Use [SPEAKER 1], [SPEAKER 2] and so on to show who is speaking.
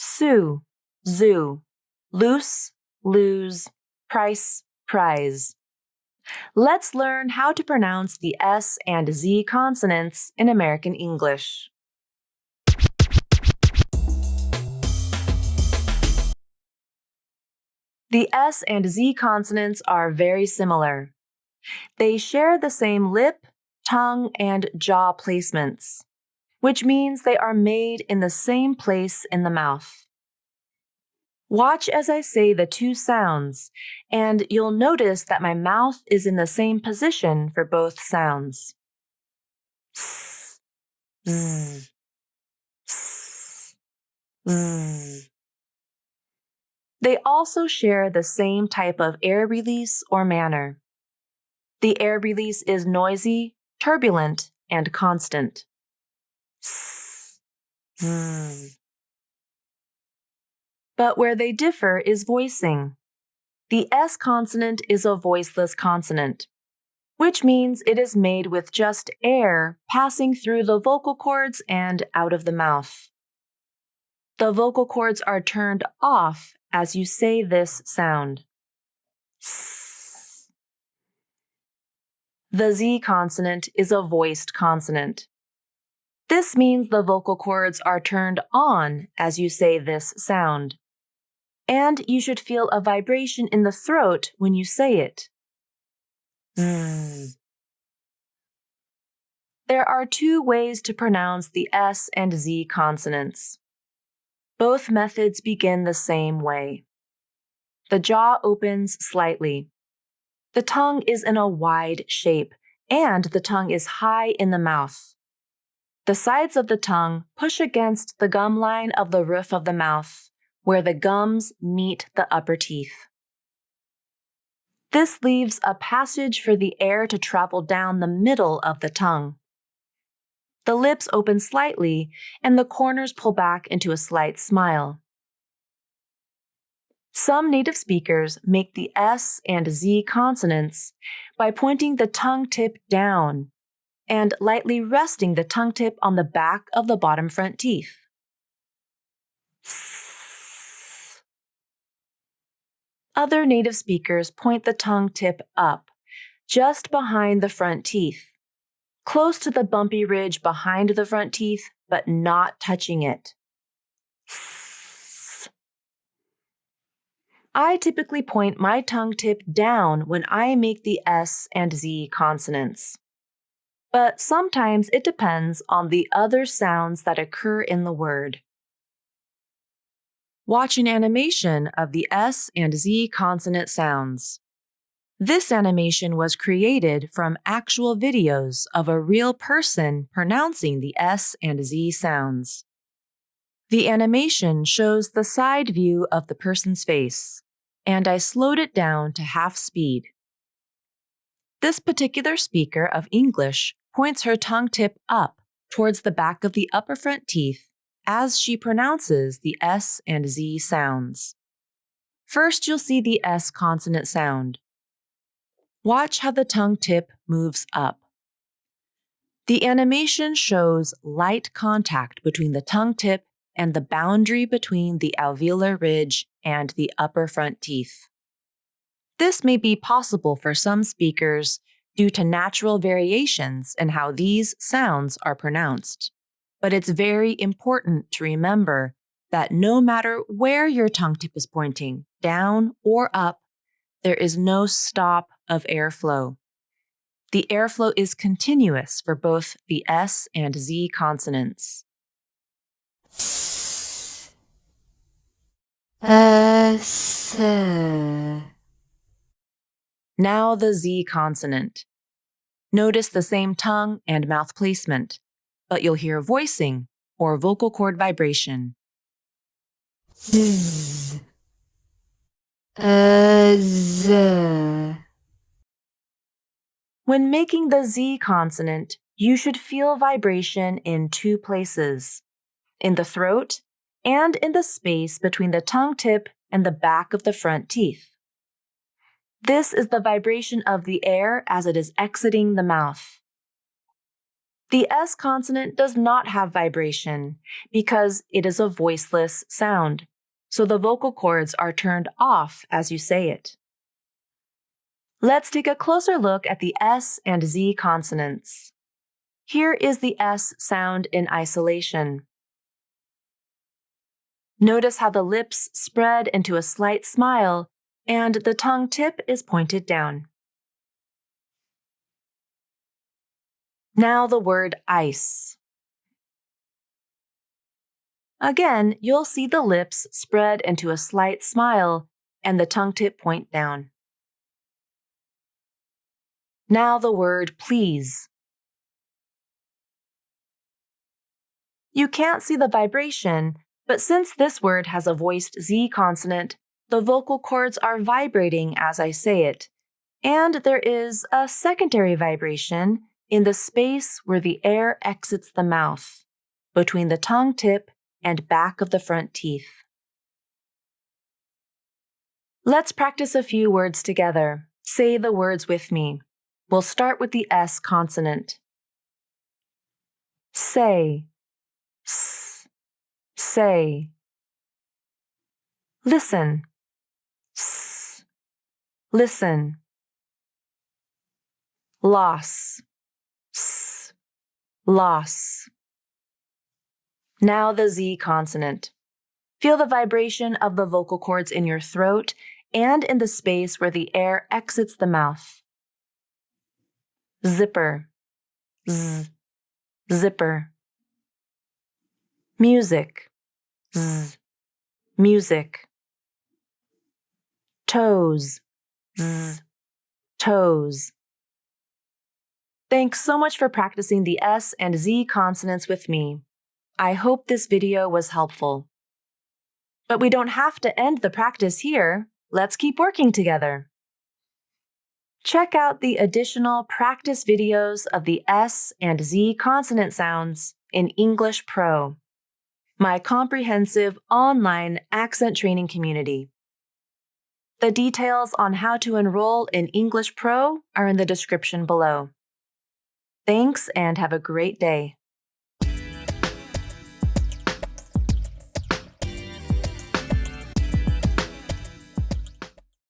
[SPEAKER 1] sue, zoo, loose, lose, price, prize. Let's learn how to pronounce the S and Z consonants in American English. The S and Z consonants are very similar. They share the same lip, tongue, and jaw placements, which means they are made in the same place in the mouth. Watch as I say the two sounds, and you'll notice that my mouth is in the same position for both sounds. S, z, s, z. They also share the same type of air release or manner. The air release is noisy, turbulent, and constant. S, z. But where they differ is voicing. The S consonant is a voiceless consonant, which means it is made with just air passing through the vocal cords and out of the mouth. The vocal cords are turned off as you say this sound. S. The Z consonant is a voiced consonant. This means the vocal cords are turned on as you say this sound. And you should feel a vibration in the throat when you say it. Z. There are two ways to pronounce the S and Z consonants. Both methods begin the same way. The jaw opens slightly. The tongue is in a wide shape, and the tongue is high in the mouth. The sides of the tongue push against the gum line of the roof of the mouth, where the gums meet the upper teeth. This leaves a passage for the air to travel down the middle of the tongue. The lips open slightly, and the corners pull back into a slight smile. Some native speakers make the S and Z consonants by pointing the tongue tip down and lightly resting the tongue tip on the back of the bottom front teeth. Other native speakers point the tongue tip up, just behind the front teeth, close to the bumpy ridge behind the front teeth, but not touching it. I typically point my tongue tip down when I make the S and Z consonants. But sometimes it depends on the other sounds that occur in the word. Watch an animation of the S and Z consonant sounds. This animation was created from actual videos of a real person pronouncing the S and Z sounds. The animation shows the side view of the person's face, and I slowed it down to half speed. This particular speaker of English points her tongue tip up towards the back of the upper front teeth as she pronounces the S and Z sounds. First, you'll see the S consonant sound. Watch how the tongue tip moves up. The animation shows light contact between the tongue tip and the boundary between the alveolar ridge and the upper front teeth. This may be possible for some speakers due to natural variations in how these sounds are pronounced. But it's very important to remember that no matter where your tongue tip is pointing, down or up, there is no stop of airflow. The airflow is continuous for both the S and Z consonants.
[SPEAKER 2] S.
[SPEAKER 1] Now the Z consonant. Notice the same tongue and mouth placement, but you'll hear voicing or vocal cord vibration.
[SPEAKER 2] Z. Z.
[SPEAKER 1] When making the Z consonant, you should feel vibration in two places, in the throat and in the space between the tongue tip and the back of the front teeth. This is the vibration of the air as it is exiting the mouth. The S consonant does not have vibration because it is a voiceless sound, so the vocal cords are turned off as you say it. Let's take a closer look at the S and Z consonants. Here is the S sound in isolation. Notice how the lips spread into a slight smile and the tongue tip is pointed down. Now the word ice. Again, you'll see the lips spread into a slight smile and the tongue tip point down. Now the word please. You can't see the vibration, but since this word has a voiced Z consonant, the vocal cords are vibrating as I say it, and there is a secondary vibration in the space where the air exits the mouth, between the tongue tip and back of the front teeth. Let's practice a few words together. Say the words with me. We'll start with the S consonant. Say, s, say. Listen, s, listen. Loss, s, loss. Now the Z consonant. Feel the vibration of the vocal cords in your throat and in the space where the air exits the mouth. Zipper, z, zipper. Music, z, music. Toes, z, toes. Thanks so much for practicing the S and Z consonants with me. I hope this video was helpful. But we don't have to end the practice here. Let's keep working together. Check out the additional practice videos of the S and Z consonant sounds in English Pro, my comprehensive online accent training community. The details on how to enroll in English Pro are in the description below. Thanks and have a great day.